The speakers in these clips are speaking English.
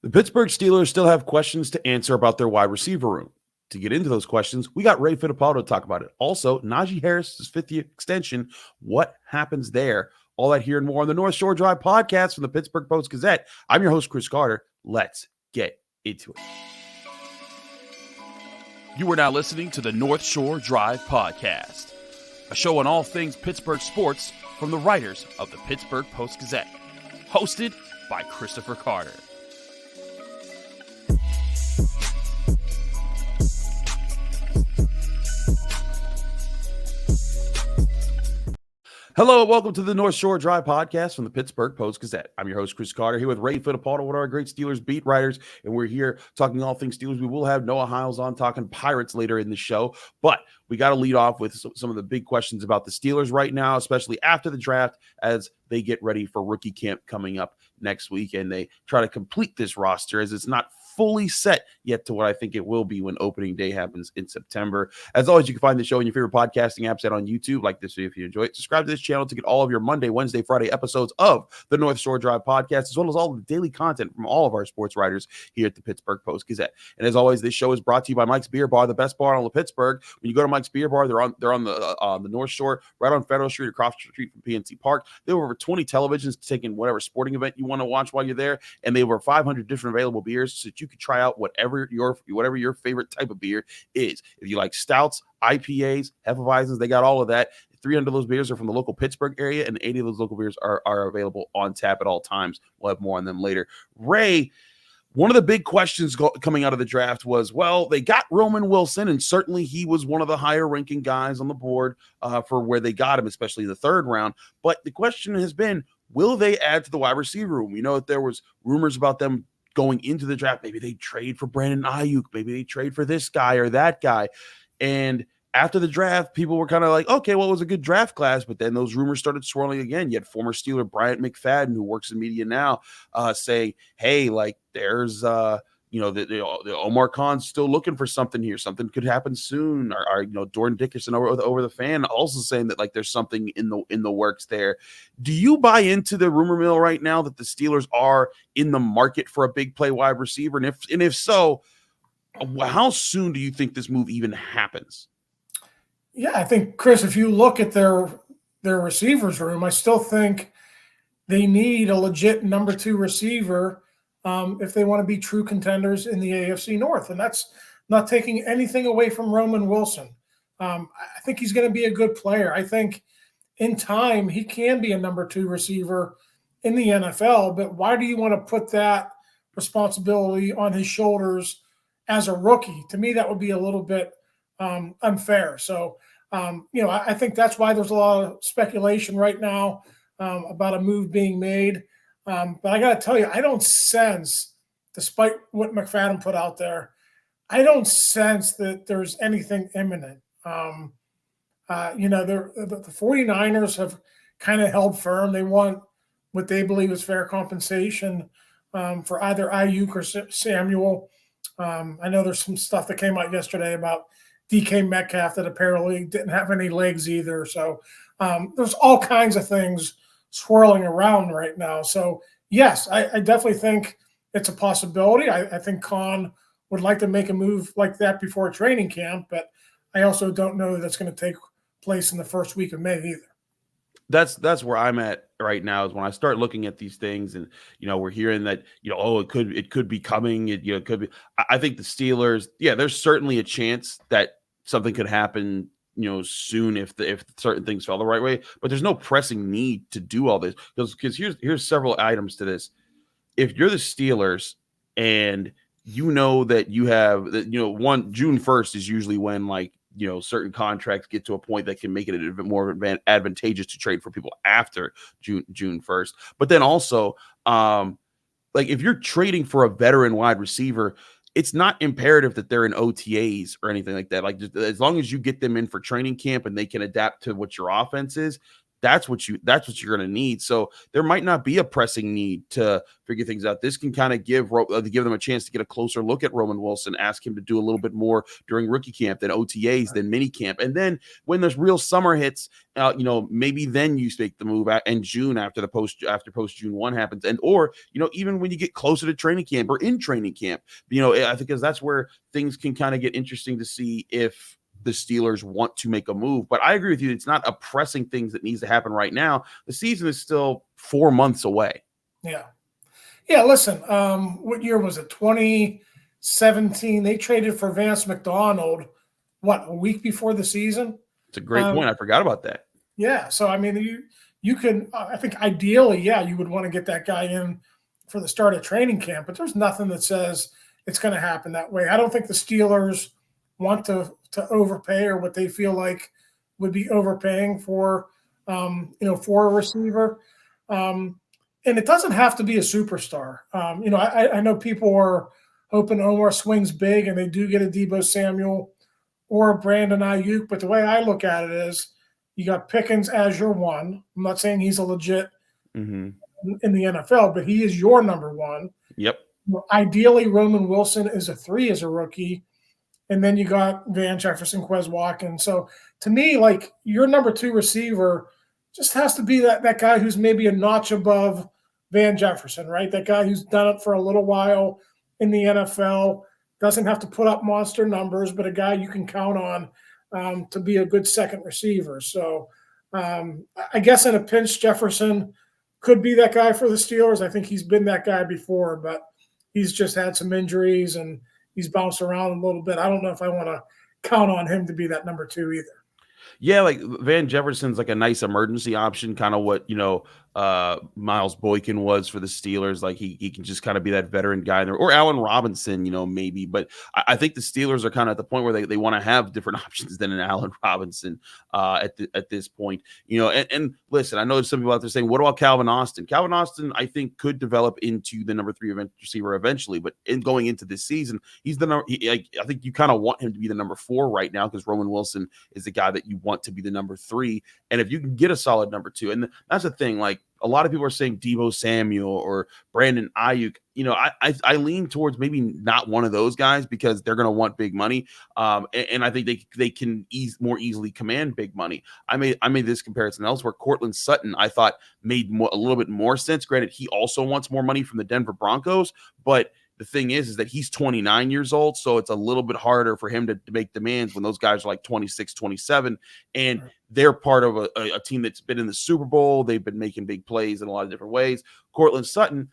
The Pittsburgh Steelers still have questions to answer about their wide receiver room. To get into those questions, we got Ray Fittipaldo to talk about it. Also, Naji Harris' fifth-year extension. What happens there? All that here and more on the North Shore Drive podcast from the Pittsburgh Post-Gazette. I'm your host, Chris Carter. Let's get into it. You are now listening to the North Shore Drive podcast, a show on all things Pittsburgh sports from the writers of the Pittsburgh Post-Gazette, hosted by Christopher Carter. Hello and welcome to the North Shore Drive podcast from the Pittsburgh Post-Gazette. I'm your host, Chris Carter, here with Ray Fittipaldo, one of our great Steelers beat writers, and we're here talking all things Steelers. We will have Noah Hiles on talking Pirates later in the show, but we got to lead off with some of the big questions about the Steelers right now, especially after the draft as they get ready for rookie camp coming up next week, and they try to complete this roster as it's not fully set yet to what I think it will be when opening day happens in September. As always, you can find the show in your favorite podcasting apps and on YouTube. Like this video if you enjoy it. Subscribe to this channel to get all of your Monday, Wednesday, Friday episodes of the North Shore Drive podcast, as well as all the daily content from all of our sports writers here at the Pittsburgh Post-Gazette. And as always, this show is brought to you by Mike's Beer Bar, the best bar in all of Pittsburgh. When you go to Mike's Beer Bar, they're on the North Shore, right on Federal Street, across the street from PNC Park. They have over 20 televisions to take in whatever sporting event you want to watch while you're there, and they have over 500 different available beers so that you can try out whatever your favorite type of beer is. If you like stouts, IPAs, Hefeweizens, they got all of that. 300 of those beers are from the local Pittsburgh area, and 80 of those local beers are available on tap at all times. We'll have more on them later. Ray, one of the big questions coming out of the draft was, well, they got Roman Wilson, and certainly he was one of the higher-ranking guys on the board for where they got him, especially in the third round. But the question has been, will they add to the wide receiver room? We know that there was rumors about them going into the draft. Maybe they trade for Brandon Aiyuk. Maybe they trade for this guy or that guy. And after the draft, people were kind of like, okay, well, it was a good draft class. But then those rumors started swirling again. You had former Steeler Bryant McFadden, who works in media now, saying, hey, like there's the Omar Khan's still looking for something here. Something could happen soon. Or Jordan Dickerson over the fan also saying that like there's something in the works there. Do you buy into the rumor mill right now that the Steelers are in the market for a big play wide receiver? And if so, how soon do you think this move even happens? Yeah, I think, Chris, if you look at their receivers room, I still think they need a legit number 2 receiver if they want to be true contenders in the AFC North. And that's not taking anything away from Roman Wilson. I think he's going to be a good player. I think in time he can be a number 2 receiver in the NFL, but why do you want to put that responsibility on his shoulders as a rookie? To me, that would be a little bit unfair. So, I think that's why there's a lot of speculation right now about a move being made. But I got to tell you, I don't sense, despite what McFadden put out there, I don't sense that there's anything imminent. The 49ers have kind of held firm. They want what they believe is fair compensation for either Aiyuk or Samuel. I know there's some stuff that came out yesterday about DK Metcalf that apparently didn't have any legs either. So there's all kinds of things swirling around right now. So, yes, I definitely think it's a possibility. I think Khan would like to make a move like that before training camp, but I also don't know that it's going to take place in the first week of May either. That's where I'm at right now, is when I start looking at these things and, we're hearing that, it could be coming. It could be. I think the Steelers, there's certainly a chance that something could happen, soon if certain things fell the right way, but there's no pressing need to do all this because here's several items to this. If you're the Steelers and that you have that, June 1st is usually when certain contracts get to a point that can make it a bit more advantageous to trade for people after June 1st. But then also, if you're trading for a veteran wide receiver, it's not imperative that they're in OTAs or anything like that. Like, just as long as you get them in for training camp and they can adapt to what your offense is, that's what you're going to need. So there might not be a pressing need to figure things out. This can kind of give them a chance to get a closer look at Roman Wilson, ask him to do a little bit more during rookie camp, then OTAs, then mini camp. And then when there's real summer hits, maybe then you make the move in June after post June 1 happens. And, or, even when you get closer to training camp or in training camp, I think because that's where things can kind of get interesting to see if the Steelers want to make a move. But I agree with you. It's not a pressing thing that needs to happen right now. The season is still 4 months away. Yeah. Yeah. Listen, what year was it? 2017. They traded for Vance McDonald, a week before the season? It's a great point. I forgot about that. Yeah. So, I mean, you can, I think ideally, you would want to get that guy in for the start of training camp, but there's nothing that says it's going to happen that way. I don't think the Steelers want to overpay or what they feel like would be overpaying for a receiver. And it doesn't have to be a superstar. I know people are hoping Omar swings big and they do get a Deebo Samuel or a Brandon Aiyuk. But the way I look at it is you got Pickens as your one. I'm not saying he's a legit in the NFL, but he is your number one. Yep. Ideally, Roman Wilson is a 3 as a rookie. And then you got Jefferson, Quez Watkins. So to me, like your number 2 receiver just has to be that guy who's maybe a notch above Van Jefferson, right? That guy who's done it for a little while in the NFL, doesn't have to put up monster numbers, but a guy you can count on to be a good second receiver. So I guess in a pinch, Jefferson could be that guy for the Steelers. I think he's been that guy before, but he's just had some injuries and he's bounced around a little bit. I don't know if I want to count on him to be that number 2 either. Yeah, like Van Jefferson's like a nice emergency option, kind of what Miles Boykin was for the Steelers. Like he can just kind of be that veteran guy there, or Allen Robinson, maybe. But I think the Steelers are kind of at the point where they want to have different options than an Allen Robinson at this point. And listen, I know there's some people out there saying, what about Calvin Austin? Calvin Austin, I think, could develop into the number 3 receiver eventually, but going into this season, he's I think you kind of want him to be the number 4 right now because Roman Wilson is the guy that you want to be the number 3. And if you can get a solid number 2, and that's the thing, like a lot of people are saying Deebo Samuel or Brandon Aiyuk. I lean towards maybe not one of those guys because they're going to want big money. And I think they can more easily command big money. I made this comparison elsewhere. Courtland Sutton, I thought made a little bit more sense. Granted, he also wants more money from the Denver Broncos, but the thing is that he's 29 years old, so it's a little bit harder for him to make demands when those guys are like 26, 27, and they're part of a team that's been in the Super Bowl. They've been making big plays in a lot of different ways. Courtland Sutton,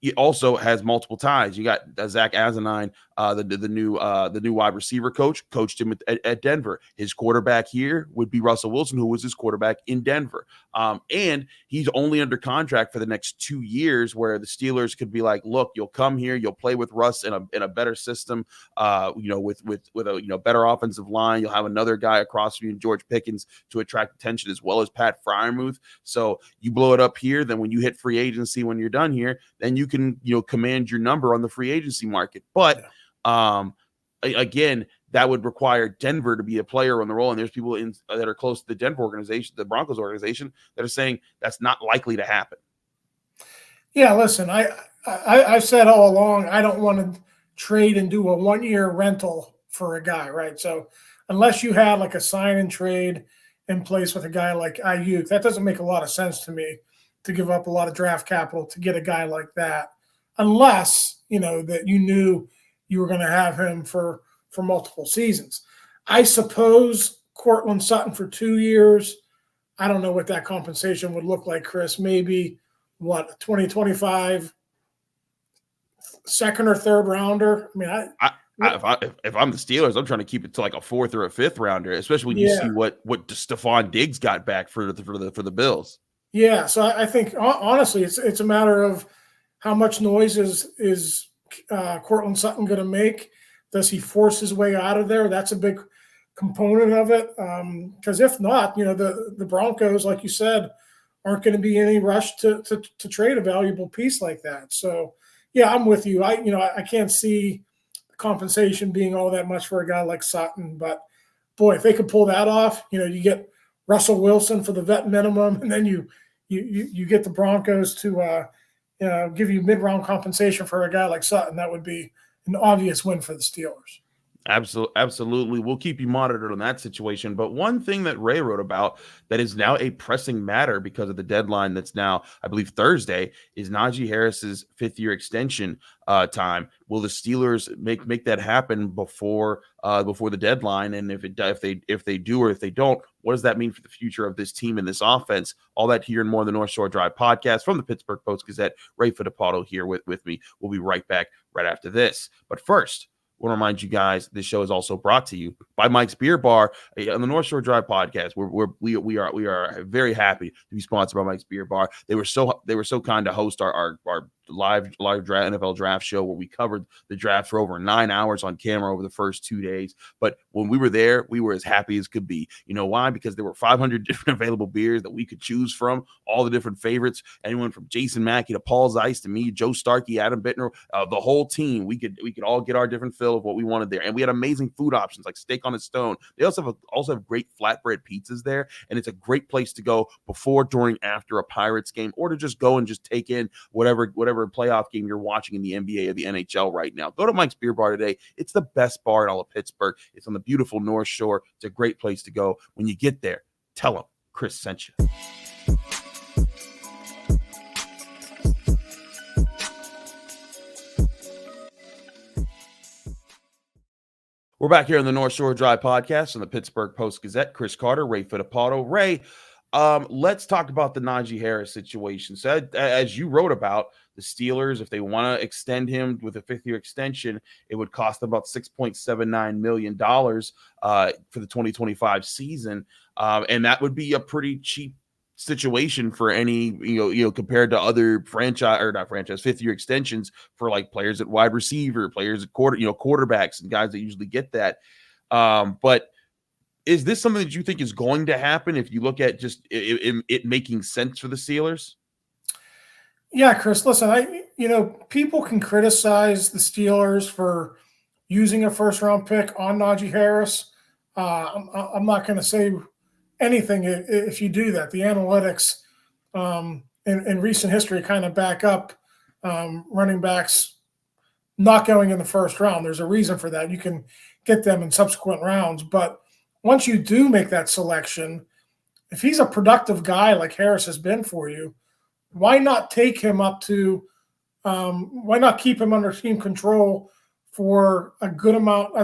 he also has multiple ties. You got Zach Asinine, the new wide receiver coached him at Denver. His quarterback here would be Russell Wilson, who was his quarterback in Denver. And he's only under contract for the next 2 years, where the Steelers could be like, look, you'll come here, you'll play with Russ in a better system, with a better offensive line. You'll have another guy across from you, George Pickens, to attract attention, as well as Pat Freiermuth. So you blow it up here, then when you hit free agency, when you're done here, then you can command your number on the free agency market. But again, that would require Denver to be a player on the roll. And there's people that are close to the Denver organization, the Broncos organization, that are saying that's not likely to happen. Yeah, listen, I said all along, I don't want to trade and do a 1-year rental for a guy, right? So unless you had like a sign and trade in place with a guy like Aiyuk, that doesn't make a lot of sense to me, to give up a lot of draft capital to get a guy like that, unless that you knew you were going to have him for multiple seasons. I suppose Courtland Sutton for 2 years, I don't know what that compensation would look like, Chris. Maybe 2025 second or third rounder. I mean, if I'm the Steelers, I'm trying to keep it to like a 4th or a 5th rounder, especially when you see what Stephon Diggs got back for the Bills. Yeah, so I think honestly, it's a matter of how much noise is Courtland Sutton going to make. Does he force his way out of there? That's a big component of it. Because if not, the Broncos, like you said, aren't going to be any rush to trade a valuable piece like that. So yeah, I'm with you. I can't see compensation being all that much for a guy like Sutton, but boy, if they could pull that off, you get Russell Wilson for the vet minimum, and then you get the Broncos to give you mid-round compensation for a guy like Sutton. That would be an obvious win for the Steelers. Absolutely. We'll keep you monitored on that situation. But one thing that Ray wrote about that is now a pressing matter because of the deadline that's now, I believe, Thursday, is Najee Harris's fifth-year extension time. Will the Steelers make that happen before the deadline? And if they do or if they don't, what does that mean for the future of this team and this offense? All that here and more on the North Shore Drive podcast from the Pittsburgh Post-Gazette. Ray Fittipaldo here with me. We'll be right back right after this. But first, I want to remind you guys, this show is also brought to you by Mike's Beer Bar on the North Shore Drive podcast. We are very happy to be sponsored by Mike's Beer Bar. They were so kind to host our live draft, NFL draft show, where we covered the draft for over 9 hours on camera over the first 2 days. But when we were there, we were as happy as could be. You know why? Because there were 500 different available beers that we could choose from, all the different favorites, anyone from Jason Mackey to Paul Zeiss to me, Joe Starkey, Adam Bittner, the whole team. We could all get our different fill of what we wanted there. And we had amazing food options like steak on a stone. They also have great flatbread pizzas there, and it's a great place to go before, during, after a Pirates game, or to just go and just take in whatever playoff game you're watching in the NBA or the NHL right now. Go to Mike's Beer Bar today. It's the best bar in all of Pittsburgh. It's on the beautiful North Shore. It's a great place to go. When you get there, tell them Chris sent you. We're back here on the North Shore Drive podcast on the Pittsburgh Post-Gazette. Chris Carter, Ray Fittipaldo. Ray, let's talk about the Najee Harris situation. So as you wrote about, the Steelers, if they want to extend him with a fifth-year extension, it would cost them about $6.79 million for the 2025 season. And that would be a pretty cheap situation for any, compared to other fifth-year extensions for like players at wide receiver, players at quarterbacks and guys that usually get that. But is this something that you think is going to happen if you look at just it making sense for the Steelers? Yeah, Chris, listen, people can criticize the Steelers for using a first-round pick on Najee Harris. I'm not going to say anything if you do that. The analytics in recent history kind of back up running backs not going in the first round. There's a reason for that. You can get them in subsequent rounds. But once you do make that selection, if he's a productive guy like Harris has been for you, why not take him up to why not keep him under team control for a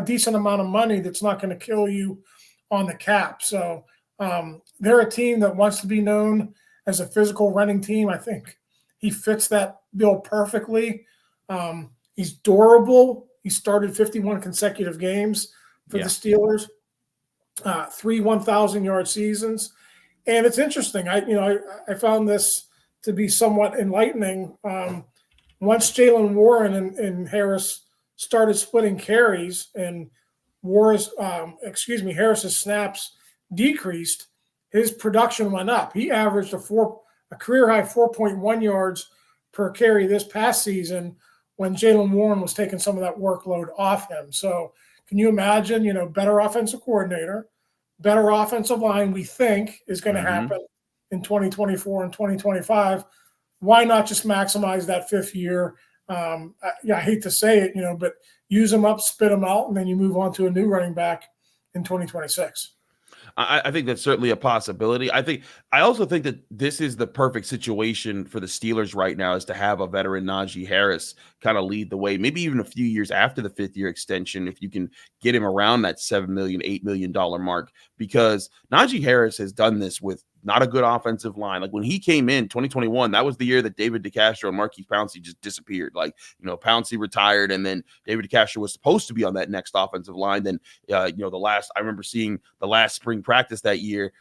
decent amount of money that's not going to kill you on the cap? So they're a team that wants to be known as a physical running team. I think he fits that bill perfectly. He's durable. He started 51 consecutive games for the Steelers, 3 1,000-yard seasons. And it's interesting. I found this to be somewhat enlightening. Once Jalen Warren and Harris started splitting carries and Harris's snaps decreased, his production went up. He averaged a career high 4.1 yards per carry this past season when Jalen Warren was taking some of that workload off him. So can you imagine, better offensive coordinator, better offensive line, we think is going to happen in 2024 and 2025. Why not just maximize that fifth year? I hate to say it, but use them up, spit them out, and then you move on to a new running back in 2026. I think that's certainly a possibility. I also think that this is the perfect situation for the Steelers right now, is to have a veteran Najee Harris kind of lead the way, maybe even a few years after the fifth-year extension, if you can get him around that $7 million, $8 million mark, because Najee Harris has done this with not a good offensive line. Like when he came in 2021, that was the year that David DeCastro and Marquise Pouncey just disappeared. Pouncey retired, and then David DeCastro was supposed to be on that next offensive line. Then, I remember seeing the last spring practice that year,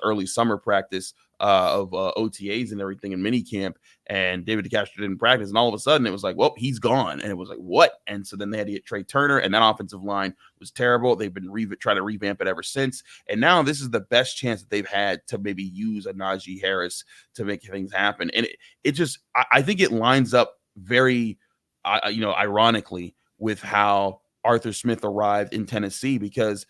early summer practice of OTAs and everything in minicamp, and David DeCastro didn't practice, and all of a sudden it was like, well, he's gone, and it was like, what? And so then they had to get Trey Turner, and that offensive line was terrible. They've been trying to revamp it ever since, and now this is the best chance that they've had to maybe use a Najee Harris to make things happen. And I think it lines up very, ironically with how Arthur Smith arrived in Tennessee, because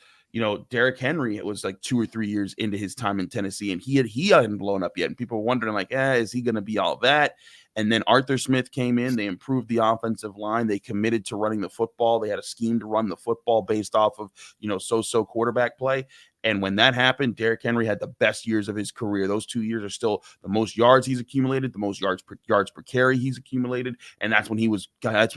Derrick Henry, it was like 2 or 3 years into his time in Tennessee, and he hadn't blown up yet. And people were wondering, like, is he going to be all that? And then Arthur Smith came in. They improved the offensive line. They committed to running the football. They had a scheme to run the football based off of, so-so quarterback play. And when that happened, Derrick Henry had the best years of his career. Those 2 years are still the most yards he's accumulated, the most yards per carry he's accumulated, and that's when he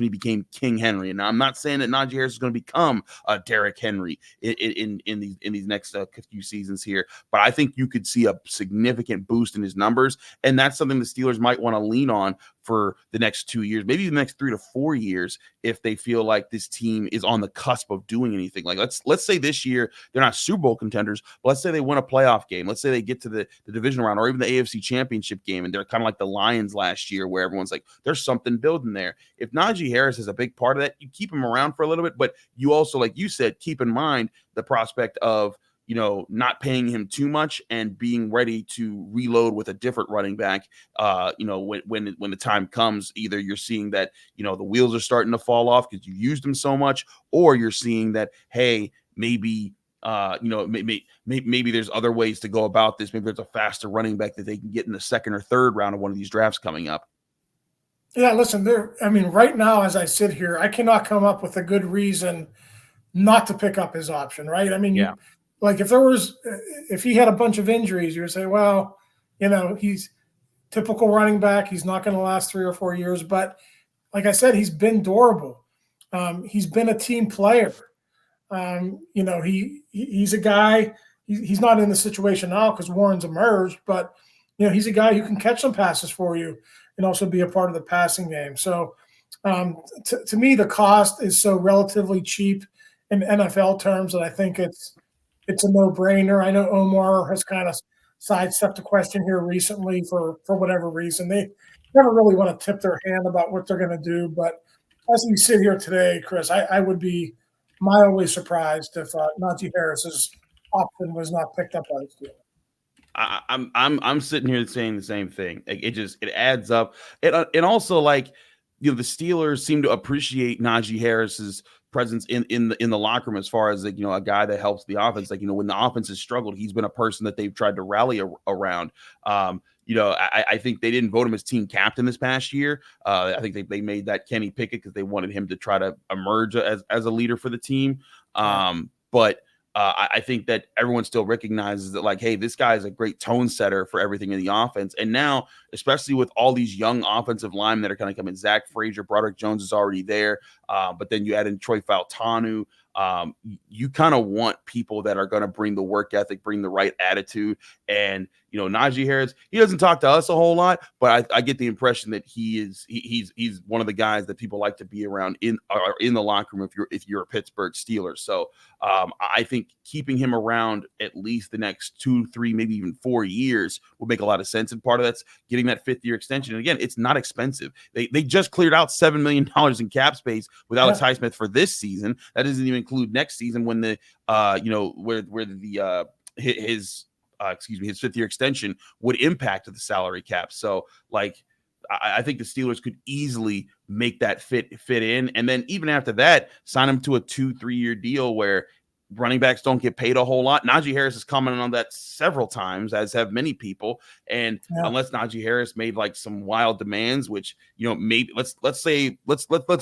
became King Henry. And now I'm not saying that Najee Harris is going to become a Derrick Henry in these next few seasons here, but I think you could see a significant boost in his numbers, and that's something the Steelers might want to lean on for the next 2 years, maybe the next 3 to 4 years, if they feel like this team is on the cusp of doing anything. Like let's say this year they're not Super Bowl contenders, but let's say they win a playoff game. Let's say they get to the division round or even the AFC Championship game, and they're kind of like the Lions last year, where everyone's like, there's something building there. If Najee Harris is a big part of that, you keep him around for a little bit, but you also, like you said, keep in mind the prospect of not paying him too much and being ready to reload with a different running back. When the time comes, either you're seeing that, the wheels are starting to fall off because you used them so much, or you're seeing that, hey, maybe there's other ways to go about this. Maybe there's a faster running back that they can get in the second or third round of one of these drafts coming up. Yeah, listen, right now, as I sit here, I cannot come up with a good reason not to pick up his option, right? Yeah. Like if he had a bunch of injuries, you would say, well, he's typical running back. He's not going to last 3 or 4 years. But like I said, he's been durable. He's been a team player. He's a guy. He's not in the situation now because Warren's emerged, but he's a guy who can catch some passes for you and also be a part of the passing game. So to me, the cost is so relatively cheap in NFL terms that I think it's a no-brainer. I know Omar has kind of sidestepped the question here recently for whatever reason. They never really want to tip their hand about what they're going to do. But as we sit here today, Chris, I would be mildly surprised if Najee Harris's option was not picked up by the Steelers. I'm sitting here saying the same thing. Like, it adds up. And also, like, the Steelers seem to appreciate Najee Harris's presence in the locker room, as far as, like, a guy that helps the offense. Like, when the offense has struggled, he's been a person that they've tried to rally around. I think they didn't vote him as team captain this past year. I think they made that Kenny Pickett because they wanted him to try to emerge as a leader for the team. But I think that everyone still recognizes that, like, hey, this guy is a great tone setter for everything in the offense. And now, especially with all these young offensive linemen that are going to come in, Zach Frazier, Broderick Jones is already there. But then you add in Troy Fautanu. You kind of want people that are going to bring the work ethic, bring the right attitude. And, Najee Harris, he doesn't talk to us a whole lot, but I get the impression that he's one of the guys that people like to be around in the locker room if you're a Pittsburgh Steelers. So I think keeping him around at least the next 2, 3, maybe even 4 years will make a lot of sense. And part of that's getting that 5th-year extension. And again, it's not expensive. They just cleared out $7 million in cap space with Alex Highsmith for this season. That doesn't even include next season when his 5th-year extension would impact the salary cap. So, like, I think the Steelers could easily make that fit in. And then even after that, sign him to a 2-3 year deal where running backs don't get paid a whole lot. Najee Harris has commented on that several times, as have many people. And unless Najee Harris made like some wild demands, which, maybe let's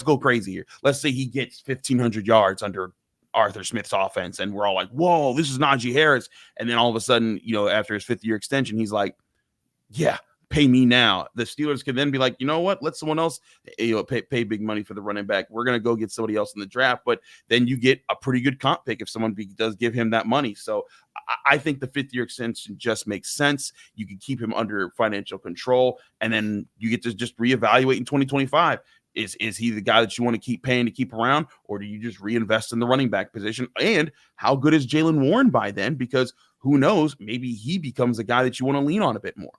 go crazy here. Let's say he gets 1,500 yards under Arthur Smith's offense, and we're all like, whoa, this is Najee Harris. And then all of a sudden, after his 5th-year extension, he's like, yeah, pay me now. The Steelers can then be like, you know what? Let someone else pay big money for the running back. We're going to go get somebody else in the draft. But then you get a pretty good comp pick if someone does give him that money. So I think the 5th-year extension just makes sense. You can keep him under financial control, and then you get to just reevaluate in 2025. Is he the guy that you want to keep paying to keep around, or do you just reinvest in the running back position? And how good is Jaylen Warren by then? Because who knows, maybe he becomes a guy that you want to lean on a bit more.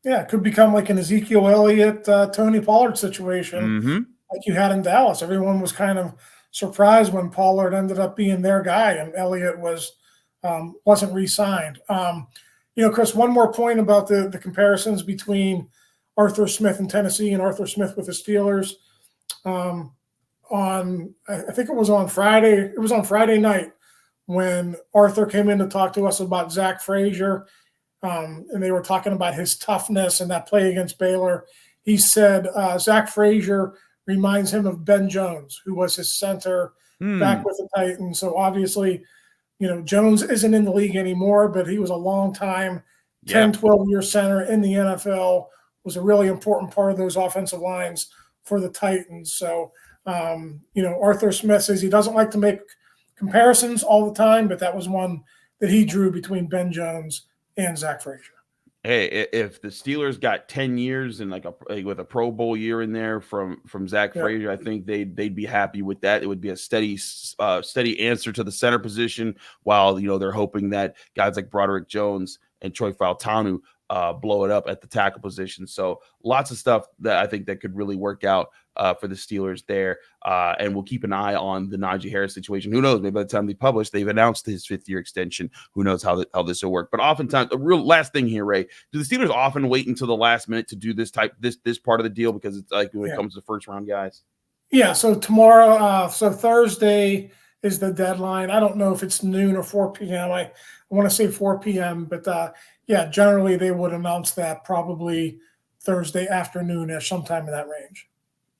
Yeah, it could become like an Ezekiel Elliott, Tony Pollard situation like you had in Dallas. Everyone was kind of surprised when Pollard ended up being their guy and Elliott wasn't re-signed. Chris, one more point about the comparisons between Arthur Smith in Tennessee and Arthur Smith with the Steelers. I think it was on Friday. It was on Friday night when Arthur came in to talk to us about Zach Frazier, and they were talking about his toughness and that play against Baylor. He said Zach Frazier reminds him of Ben Jones, who was his center back with the Titans. So obviously, Jones isn't in the league anymore, but he was a long time 10, 12-year center in the NFL, was a really important part of those offensive lines for the Titans. So, Arthur Smith says he doesn't like to make comparisons all the time, but that was one that he drew between Ben Jones and Zach Frazier. Hey, if the Steelers got 10 years and with a Pro Bowl year in there from Zach Frazier, I think they'd be happy with that. It would be a steady answer to the center position, while they're hoping that guys like Broderick Jones and Troy Fautanu blow it up at the tackle position. So lots of stuff that I think that could really work out for the Steelers there. And we'll keep an eye on the Najee Harris situation. Who knows? Maybe by the time they publish, they've announced his 5th-year extension. Who knows how this will work? But oftentimes, the real last thing here, Ray, do the Steelers often wait until the last minute to do this part of the deal, because it's like when it comes to first round guys? Yeah. So tomorrow, so Thursday is the deadline. I don't know if it's noon or 4 p.m. I want to say 4 p.m. But generally they would announce that probably Thursday afternoon-ish, sometime in that range.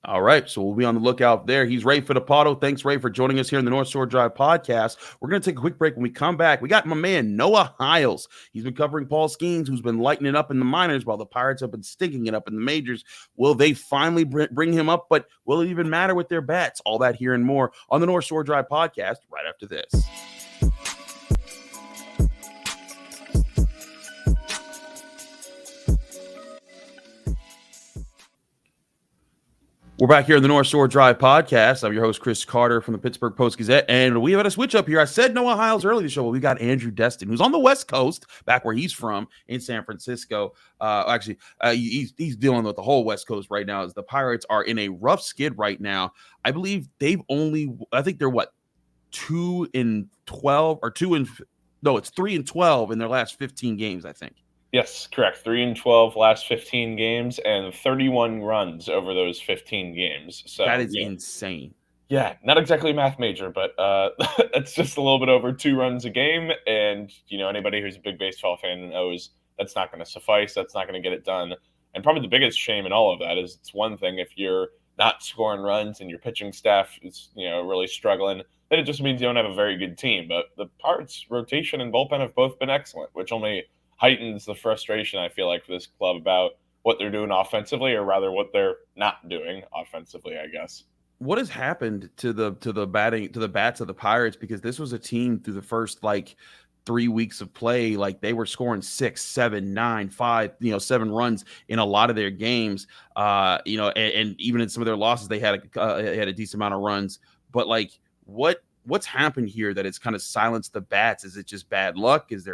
All right, so we'll be on the lookout there. He's Ray Fittipaldo. Thanks, Ray, for joining us here in the North Shore Drive podcast. We're going to take a quick break. When we come back, we got my man, Noah Hiles. He's been covering Paul Skenes, who's been lighting it up in the minors while the Pirates have been stinking it up in the majors. Will they finally bring him up, but will it even matter with their bats? All that here and more on the North Shore Drive podcast right after this. We're back here in the North Shore Drive podcast. I'm your host, Chris Carter from the Pittsburgh Post-Gazette, and we have had a switch up here. I said Noah Hiles earlier in the show, but we got Andrew Destin, who's on the West Coast, back where he's from in San Francisco. He's dealing with the whole West Coast right now, as the Pirates are in a rough skid right now. I believe they're 2-12 or 3-12 in their last 15 games, I think. Yes, correct. 3-12 last 15 games and 31 runs over those 15 games. So that is insane. Yeah, not exactly a math major, but it's just a little bit over 2 runs a game. And, anybody who's a big baseball fan knows that's not going to suffice. That's not going to get it done. And probably the biggest shame in all of that is it's one thing if you're not scoring runs and your pitching staff is, really struggling, then it just means you don't have a very good team. But the Pirates' rotation and bullpen have both been excellent, which only heightens the frustration, I feel like, for this club about what they're doing offensively, or rather what they're not doing offensively, I guess. What has happened to the bats of the Pirates? Because this was a team through the first 3 weeks of play, they were scoring 6, 7, 9, 5, 7 runs in a lot of their games. And even in some of their losses, they had a decent amount of runs. But what's happened here that it's kind of silenced the bats? Is it just bad luck? What do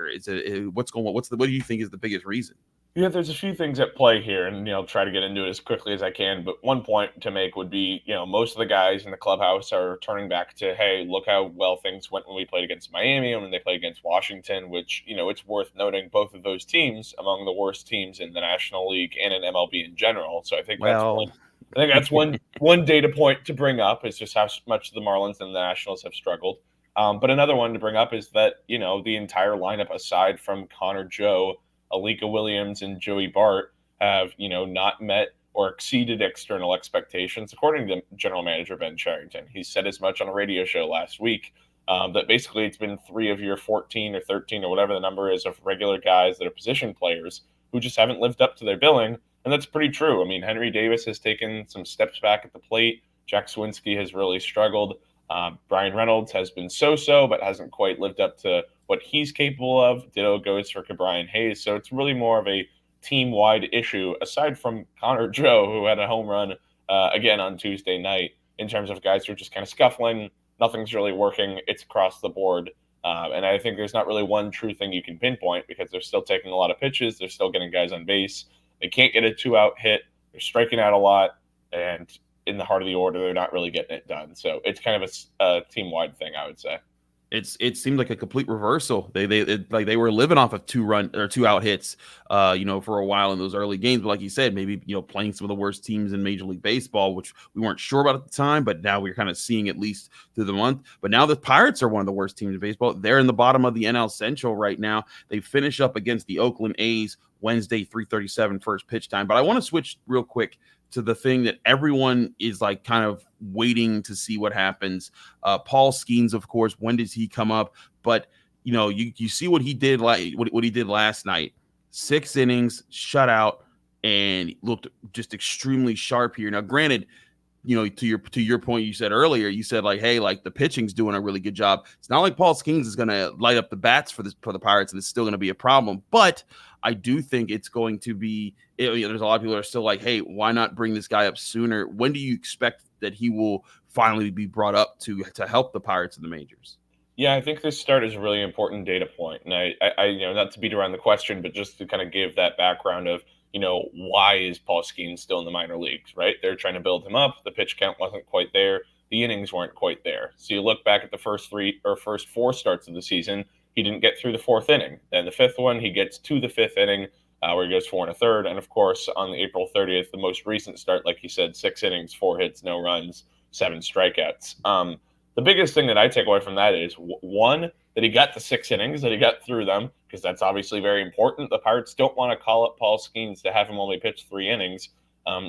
you think is the biggest reason? Yeah, there's a few things at play here, and I'll try to get into it as quickly as I can. But one point to make would be, most of the guys in the clubhouse are turning back to, hey, look how well things went when we played against Miami and when they played against Washington, which, it's worth noting both of those teams among the worst teams in the National League and in MLB in general. So I think that's one data point to bring up, is just how much the Marlins and the Nationals have struggled. But another one to bring up is that, the entire lineup, aside from Connor Joe, Alika Williams, and Joey Bart, have, not met or exceeded external expectations, according to general manager Ben Cherington. He said as much on a radio show last week, that basically it's been 3 of your 14 or 13 or whatever the number is of regular guys that are position players who just haven't lived up to their billing. And that's pretty true. I mean, Henry Davis has taken some steps back at the plate. Jack Swinski has really struggled. Brian Reynolds has been so-so, but hasn't quite lived up to what he's capable of. Ditto goes for Brian Hayes. So it's really more of a team-wide issue, aside from Connor Joe, who had a home run again on Tuesday night, in terms of guys who are just kind of scuffling. Nothing's really working. It's across the board. And I think there's not really one true thing you can pinpoint, because they're still taking a lot of pitches. They're still getting guys on base. They can't get a 2-out hit. They're striking out a lot. And in the heart of the order, they're not really getting it done. So it's kind of a team-wide thing, I would say. It seemed like a complete reversal. They were living off of 2 out hits, for a while in those early games. But like you said, maybe playing some of the worst teams in Major League Baseball, which we weren't sure about at the time, but now we're kind of seeing at least through the month. But now the Pirates are one of the worst teams in baseball. They're in the bottom of the NL Central right now. They finish up against the Oakland A's Wednesday, 3:37 first pitch time. But I want to switch real quick to the thing that everyone is like kind of waiting to see what happens. Paul Skenes, of course, when does he come up? But you see what he did what he did last night. 6 innings, shutout, and looked just extremely sharp here. Now, granted, to your point you said earlier, you said like, hey, like the pitching's doing a really good job. It's not like Paul Skenes is going to light up the bats for the Pirates, and it's still going to be a problem. But I do think it's going to be. There's a lot of people that are still like, hey, why not bring this guy up sooner? When do you expect that he will finally be brought up to help the Pirates in the majors? Yeah, I think this start is a really important data point, and I not to beat around the question, but just to kind of give that background of why is Paul Skenes still in the minor leagues, right? They're trying to build him up. The pitch count wasn't quite there. The innings weren't quite there. So you look back at the first 4 starts of the season, he didn't get through the 4th inning. Then the 5th one, he gets to the 5th inning where he goes 4 1/3. And of course, on the April 30th, the most recent start, like you said, 6 innings, 4 hits, no runs, 7 strikeouts. The biggest thing that I take away from that is, one, that he got the 6 innings, that he got through them, because that's obviously very important. The Pirates don't want to call up Paul Skenes to have him only pitch 3 innings.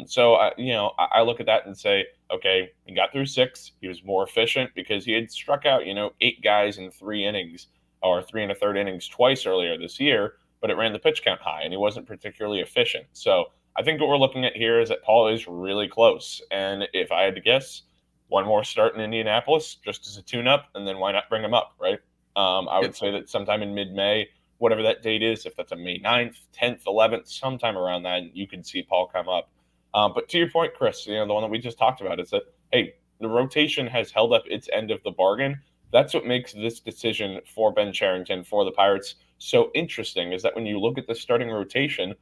So I look at that and say, okay, he got through 6. He was more efficient because he had struck out, 8 guys in 3 innings or 3 1/3 innings twice earlier this year, but it ran the pitch count high and he wasn't particularly efficient. So I think what we're looking at here is that Paul is really close. And if I had to guess, one more start in Indianapolis just as a tune-up, and then why not bring him up, right? I would say that sometime in mid-May, whatever that date is, if that's a May 9th, 10th, 11th, sometime around that, you can see Paul come up. But to your point, Chris, the one that we just talked about is that, hey, the rotation has held up its end of the bargain. That's what makes this decision for Ben Cherington, for the Pirates, so interesting, is that when you look at the starting rotation,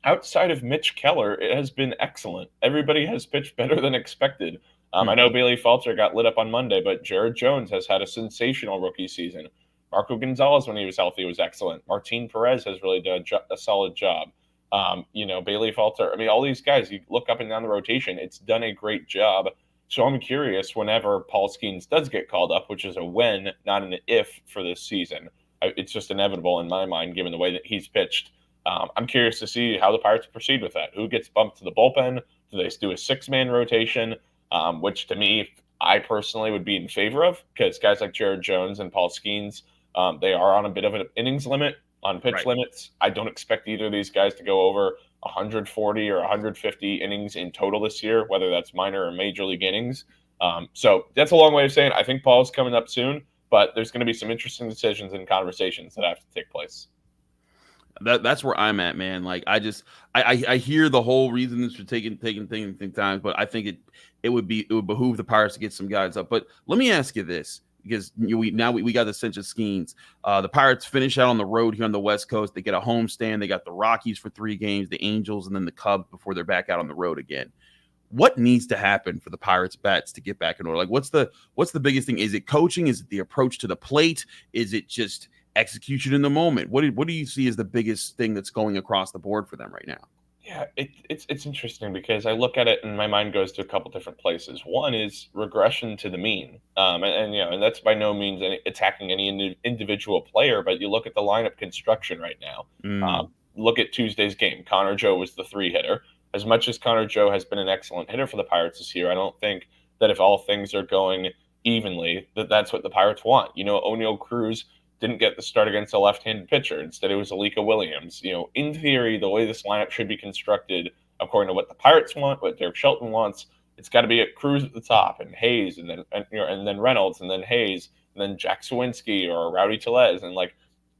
outside of Mitch Keller, it has been excellent. Everybody has pitched better than expected. I know Bailey Falter got lit up on Monday, but Jared Jones has had a sensational rookie season. Marco Gonzalez, when he was healthy, was excellent. Martin Perez has really done a solid job. Bailey Falter. I mean, all these guys, you look up and down the rotation, it's done a great job. So I'm curious whenever Paul Skenes does get called up, which is a when, not an if for this season. It's just inevitable in my mind, given the way that he's pitched. I'm curious to see how the Pirates proceed with that. Who gets bumped to the bullpen? Do they do a 6-man rotation? Which to me, I personally would be in favor of, because guys like Jared Jones and Paul Skenes, they are on a bit of an innings limit, on pitch limits. I don't expect either of these guys to go over 140 or 150 innings in total this year, whether that's minor or major league innings. So that's a long way of saying I think Paul's coming up soon, but there's going to be some interesting decisions and conversations that have to take place. That's where I'm at, man. Like I hear the whole reasons for taking time, but I think it would behoove the Pirates to get some guys up. But let me ask you this, because we got the sense of Skenes. The Pirates finish out on the road here on the West Coast. They get a homestand. They got the Rockies for 3 games, the Angels, and then the Cubs before they're back out on the road again. What needs to happen for the Pirates bats to get back in order? Like, what's the biggest thing? Is it coaching? Is it the approach to the plate? Is it just execution in the moment? What do you see as the biggest thing that's going across the board for them right now? Yeah, it's interesting because I look at it and my mind goes to a couple different places. One is regression to the mean, and that's by no means attacking any individual player, but you look at the lineup construction right now. Look at Tuesday's game. Connor Joe was the 3-hitter. As much as Connor Joe has been an excellent hitter for the Pirates this year, I don't think that if all things are going evenly, that's what the Pirates want. O'Neal Cruz didn't get the start against a left-handed pitcher. Instead, it was Alika Williams. In theory, the way this lineup should be constructed, according to what the Pirates want, what Derek Shelton wants, it's got to be a Cruz at the top, and Hayes, and then Reynolds, and then Hayes, and then Jack Sawinski or Rowdy Tellez. And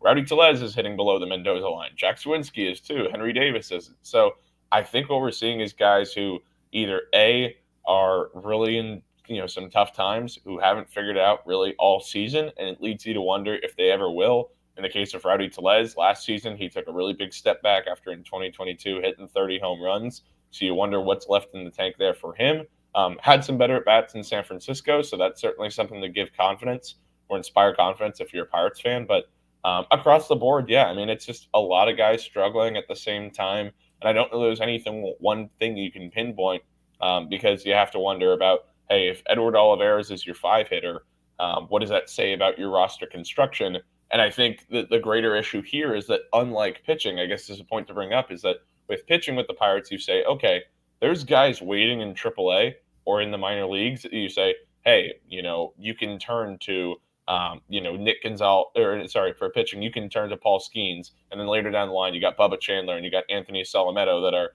Rowdy Tellez is hitting below the Mendoza line. Jack Sawinski is too. Henry Davis isn't. So I think what we're seeing is guys who either A, are really in some tough times, who haven't figured it out really all season, and it leads you to wonder if they ever will. In the case of Rowdy Tellez, last season he took a really big step back after in 2022 hitting 30 home runs, so you wonder what's left in the tank there for him. Had some better at-bats in San Francisco, so that's certainly something to give confidence. inspire confidence if you're a Pirates fan. But across the board, yeah, I mean, it's just a lot of guys struggling at the same time. And I don't know there's one thing you can pinpoint because you have to wonder about, hey, if Edward Olivares is your 5-hitter, what does that say about your roster construction? And I think that the greater issue here is that unlike pitching, I guess there's a point to bring up, is that with pitching with the Pirates, you say, okay, there's guys waiting in AAA or in the minor leagues that you say, hey, you can turn to, Nick Gonzalez, for pitching, you can turn to Paul Skenes. And then later down the line, you got Bubba Chandler and you got Anthony Salametto that are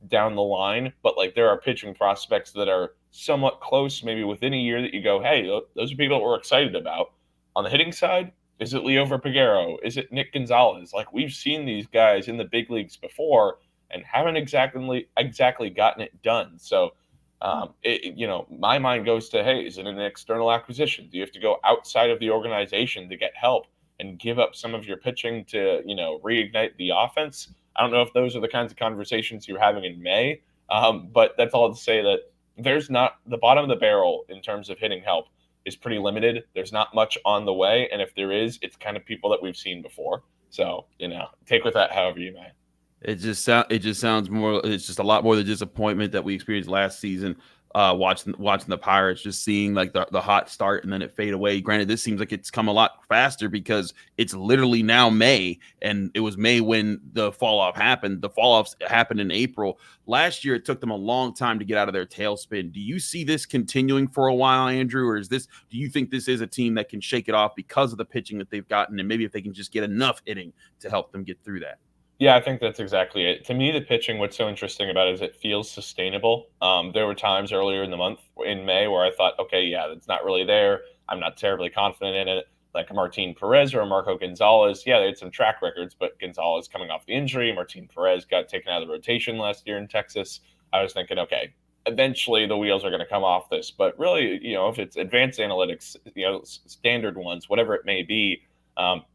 down the line. But like there are pitching prospects that are somewhat close, maybe within a year, that you go, hey, those are people that we're excited about. On the hitting side, is it Leo Verpagero? Is it Nick Gonzalez? Like we've seen these guys in the big leagues before and haven't exactly gotten it done. So, my mind goes to, hey, is it an external acquisition? Do you have to go outside of the organization to get help and give up some of your pitching to, reignite the offense? I don't know if those are the kinds of conversations you're having in May, but that's all to say that there's not the bottom of the barrel in terms of hitting help is pretty limited. There's not much on the way. And if there is, it's kind of people that we've seen before. So, take with that however you may. It just sounds more. It's just a lot more the disappointment that we experienced last season. Watching the Pirates, just seeing like the hot start and then it fade away. Granted, this seems like it's come a lot faster because it's literally now May, and it was May when the fall off happened. The fall offs happened in April last year. It took them a long time to get out of their tailspin. Do you see this continuing for a while, Andrew, or do you think this is a team that can shake it off because of the pitching that they've gotten, and maybe if they can just get enough hitting to help them get through that? Yeah, I think that's exactly it. To me, the pitching, what's so interesting about it is it feels sustainable. There were times earlier in the month, in May, where I thought, okay, yeah, that's not really there. I'm not terribly confident in it. Like Martin Perez or Marco Gonzalez, yeah, they had some track records, but Gonzalez coming off the injury, Martin Perez got taken out of the rotation last year in Texas. I was thinking, okay, eventually the wheels are going to come off this. But really, if it's advanced analytics, standard ones, whatever it may be,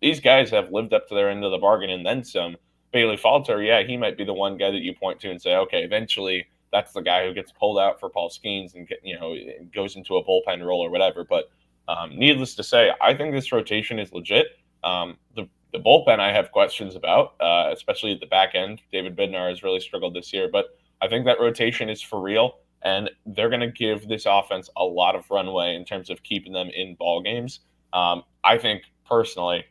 these guys have lived up to their end of the bargain and then some. Bailey Falter, yeah, he might be the one guy that you point to and say, okay, eventually that's the guy who gets pulled out for Paul Skenes and goes into a bullpen role or whatever. But needless to say, I think this rotation is legit. The bullpen I have questions about, especially at the back end. David Bednar has really struggled this year, but I think that rotation is for real, and they're going to give this offense a lot of runway in terms of keeping them in ball games. I think personally,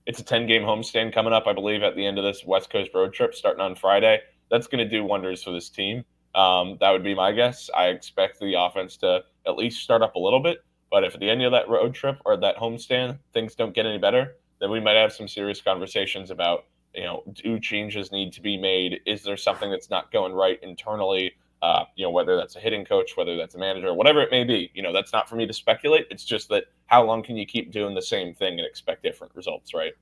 it's a 10-game homestand coming up, I believe, at the end of this West Coast road trip starting on Friday. That's going to do wonders for this team. That would be my guess. I expect the offense to at least start up a little bit. But if at the end of that road trip or that homestand things don't get any better, then we might have some serious conversations about, do changes need to be made? Is there something that's not going right internally? Whether that's a hitting coach, whether that's a manager, whatever it may be. That's not for me to speculate. It's just that how long can you keep doing the same thing and expect different results, right?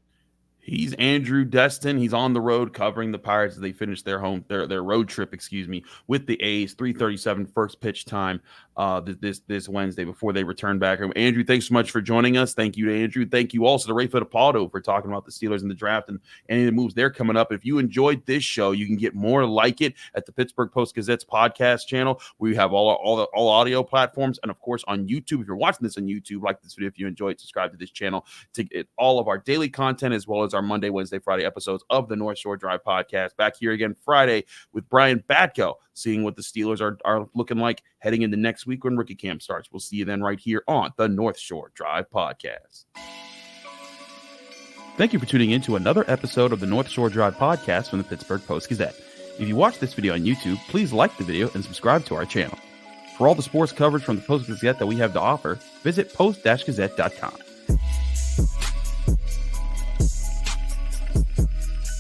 He's Andrew Destin. He's on the road covering the Pirates as they finish their road trip, with the A's. 3:37 first pitch time this Wednesday before they return back. Andrew, thanks so much for joining us. Thank you to Andrew. Thank you also to Ray Fittipaldo for talking about the Steelers in the draft and any of the moves they're coming up. If you enjoyed this show, you can get more like it at the Pittsburgh Post-Gazette's podcast channel. We have all audio platforms, and of course on YouTube. If you're watching this on YouTube, like this video if you enjoyed, subscribe to this channel to get all of our daily content as well as our Monday, Wednesday, Friday episodes of the North Shore Drive podcast. Back here again Friday with Brian Batko, seeing what the Steelers are looking like heading into next week when rookie camp starts. We'll see you then right here on the North Shore Drive podcast. Thank you for tuning in to another episode of the North Shore Drive podcast from the Pittsburgh Post-Gazette. If you watch this video on YouTube, please like the video and subscribe to our channel. For all the sports coverage from the Post-Gazette that we have to offer, visit post-gazette.com.